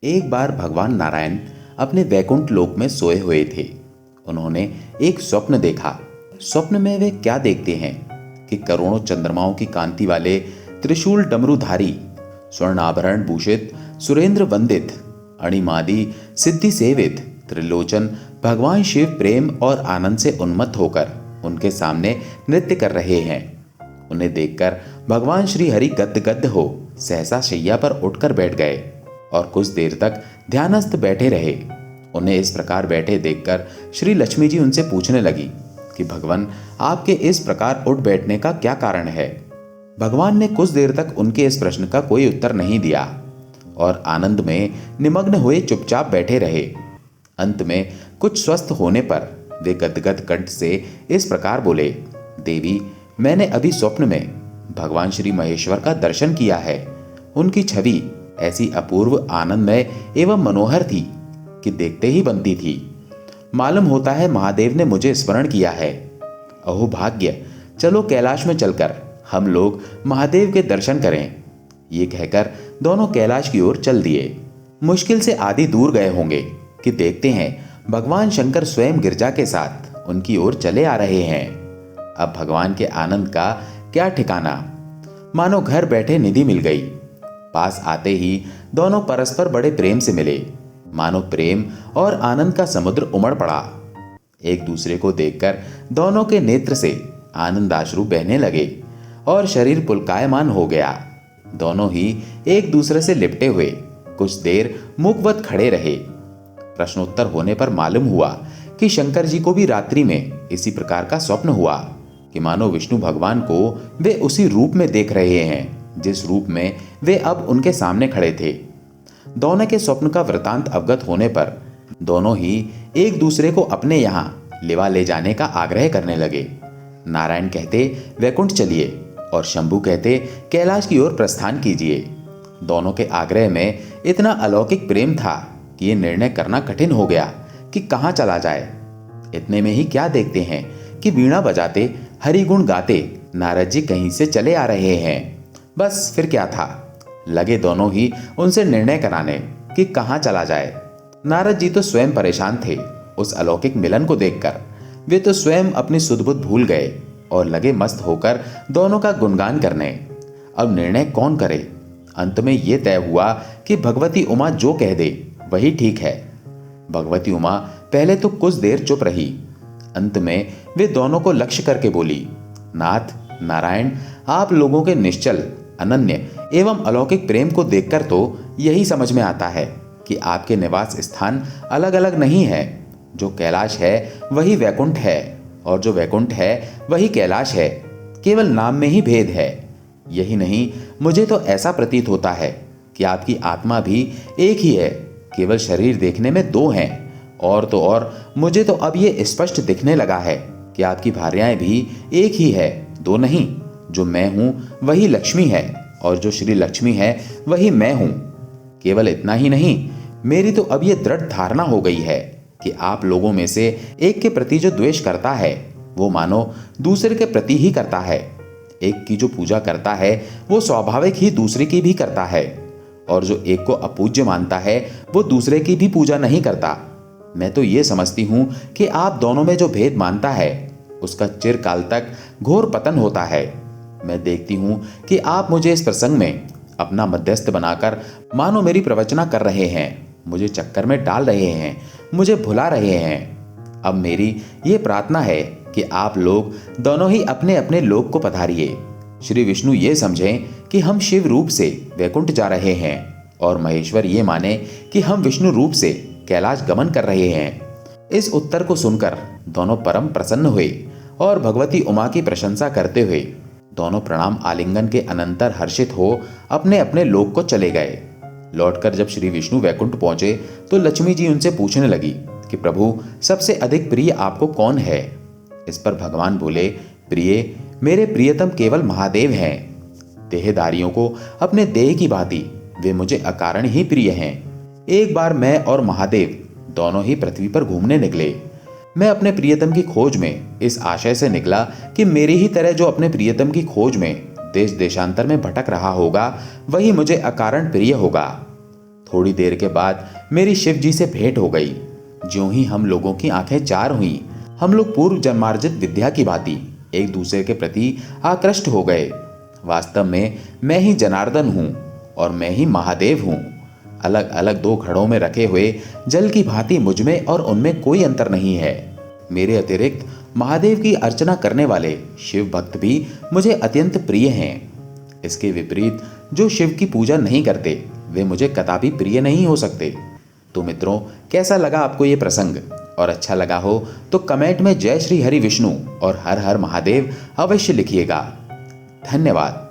एक बार भगवान नारायण अपने वैकुंठ लोक में सोए हुए थे। उन्होंने एक स्वप्न देखा। स्वप्न में वे क्या देखते हैं कि करोड़ों चंद्रमाओं की कांति वाले त्रिशूल डमरूधारी, स्वर्ण आभरण भूषित, सुरेंद्र वंदित, अणिमादि सिद्धि सेवित त्रिलोचन भगवान शिव प्रेम और आनंद से उन्मत्त होकर उनके सामने नृत्य कर रहे हैं। उन्हें देखकर भगवान श्री हरि गद्गद हो सहसा शैया पर उठकर बैठ गए और कुछ देर तक ध्यानस्थ बैठे रहे। उन्हें इस प्रकार बैठे देखकर श्री लक्ष्मी जी उनसे पूछने लगी कि भगवान, आपके इस प्रकार उठ बैठने का क्या कारण है। भगवान ने कुछ देर तक उनके इस प्रश्न का कोई उत्तर नहीं दिया और आनंद में निमग्न हुए चुपचाप बैठे रहे। अंत में कुछ स्वस्थ होने पर वे गदगद कंठ से इस प्रकार बोले, देवी, मैंने अभी स्वप्न में भगवान श्री महेश्वर का दर्शन किया है। उनकी छवि ऐसी अपूर्व, आनंदमय एवं मनोहर थी कि देखते ही बनती थी। मालूम होता है महादेव ने मुझे स्मरण किया है। अहो भाग्य, चलो कैलाश में चलकर हम लोग महादेव के दर्शन करें। ये कहकर दोनों कैलाश की ओर चल दिए। मुश्किल से आधी दूर गए होंगे कि देखते हैं भगवान शंकर स्वयं गिरजा के साथ उनकी ओर चले आ रहे हैं। अब भगवान के आनंद का क्या ठिकाना, मानो घर बैठे निधि मिल गई। पास आते ही दोनों परस्पर बड़े प्रेम से मिले, मानो प्रेम और आनंद का समुद्र उमड़ पड़ा। एक दूसरे को देखकर दोनों के नेत्र से आनंदाश्रु बहने लगे और शरीर पुलकायमान हो गया। दोनों ही एक दूसरे से लिपटे हुए कुछ देर मूकवत खड़े रहे। प्रश्नोत्तर होने पर मालूम हुआ कि शंकर जी को भी रात्रि में इसी प्रकार का स्वप्न हुआ कि मानो विष्णु भगवान को वे उसी रूप में देख रहे हैं जिस रूप में वे अब उनके सामने खड़े थे। दोनों के स्वप्न का वृतांत अवगत होने पर दोनों ही एक दूसरे को अपने यहाँ लिवा ले जाने का आग्रह करने लगे। नारायण कहते, वैकुंठ चलिए, और शंभु कहते, कैलाश की ओर प्रस्थान कीजिए। दोनों के आग्रह में इतना अलौकिक प्रेम था कि ये निर्णय करना कठिन हो गया कि कहाँ चला जाए। इतने में ही क्या देखते हैं कि वीणा बजाते, हरिगुण गाते नारद जी कहीं से चले आ रहे हैं। बस फिर क्या था, लगे दोनों ही उनसे निर्णय कराने कि कहाँ चला जाए। नारद जी तो स्वयं परेशान थे उस अलौकिक मिलन को देखकर। वे तो स्वयं अपनी सुध-बुध भूल गए और लगे मस्त होकर दोनों का गुणगान करने। अब निर्णय कौन करे। अंत में ये तय हुआ कि भगवती उमा जो कह दे वही ठीक है। भगवती उमा पहले तो कुछ देर चुप रही। अंत में वे दोनों को लक्ष्य करके बोली, नाथ नारायण, आप लोगों के निश्चल, अनन्य एवं अलौकिक प्रेम को देखकर तो यही समझ में आता है कि आपके निवास स्थान अलग अलग नहीं है। जो कैलाश है वही वैकुंठ है और जो वैकुंठ है वही कैलाश है। केवल नाम में ही भेद है। यही नहीं, मुझे तो ऐसा प्रतीत होता है कि आपकी आत्मा भी एक ही है, केवल शरीर देखने में दो हैं। और तो और मुझे तो अब ये स्पष्ट दिखने लगा है कि आपकी भार्याएं भी एक ही है, दो नहीं। जो मैं हूं वही लक्ष्मी है और जो श्री लक्ष्मी है वही मैं हूं। केवल इतना ही नहीं, मेरी तो अब ये दृढ़ धारणा हो गई है कि आप लोगों में से एक के प्रति जो द्वेष करता है वो मानो दूसरे के प्रति ही करता है। एक की जो पूजा करता है वो स्वाभाविक ही दूसरे की भी करता है, और जो एक को अपूज्य मानता है वो दूसरे की भी पूजा नहीं करता। मैं तो ये समझती हूं कि आप दोनों में जो भेद मानता है उसका चिरकाल तक घोर पतन होता है। मैं देखती हूं कि आप मुझे इस प्रसंग में अपना मध्यस्थ बनाकर मानो मेरी प्रवचना कर रहे हैं, मुझे चक्कर में डाल रहे हैं, मुझे भुला रहे हैं। अब मेरी ये प्रार्थना है कि आप लोग दोनों ही अपने अपने लोक को पधारिए। श्री विष्णु ये समझें कि हम शिव रूप से वैकुंठ जा रहे हैं और महेश्वर ये माने कि हम विष्णु रूप से कैलाश गमन कर रहे हैं। इस उत्तर को सुनकर दोनों परम प्रसन्न हुए और भगवती उमा की प्रशंसा करते हुए दोनों प्रणाम आलिंगन के अनंतर हर्षित हो अपने अपने लोक को चले गए। लौटकर जब श्री विष्णु वैकुंठ पहुंचे तो लक्ष्मी जी उनसे पूछने लगी कि प्रभु, सबसे अधिक प्रिय आपको कौन है। इस पर भगवान बोले, प्रिय, मेरे प्रियतम केवल महादेव हैं। देहधारियों को अपने देह की भांति वे मुझे अकारण ही प्रिय हैं। एक बार मैं और महादेव दोनों ही पृथ्वी पर घूमने निकले। मैं अपने प्रियतम की खोज में इस आशय से निकला कि मेरी ही तरह जो अपने प्रियतम की खोज में देश देशांतर में भटक रहा होगा वही मुझे अकारण प्रिय होगा। थोड़ी देर के बाद मेरी शिव जी से भेंट हो गई। ज्यों ही हम लोगों की आंखें चार हुई, हम लोग पूर्व जन्मार्जित विद्या की भांति एक दूसरे के प्रति आकृष्ट हो गए। वास्तव में मैं ही जनार्दन हूँ और मैं ही महादेव हूँ। अलग अलग दो घड़ों में रखे हुए जल की भांति मुझ में और उनमें कोई अंतर नहीं है। मेरे अतिरिक्त महादेव की अर्चना करने वाले शिव भक्त भी मुझे अत्यंत प्रिय हैं। इसके विपरीत जो शिव की पूजा नहीं करते वे मुझे कदापि प्रिय नहीं हो सकते। तो मित्रों, कैसा लगा आपको ये प्रसंग? और अच्छा लगा हो तो कमेंट में जय श्री हरि विष्णु और हर हर महादेव अवश्य लिखिएगा। धन्यवाद।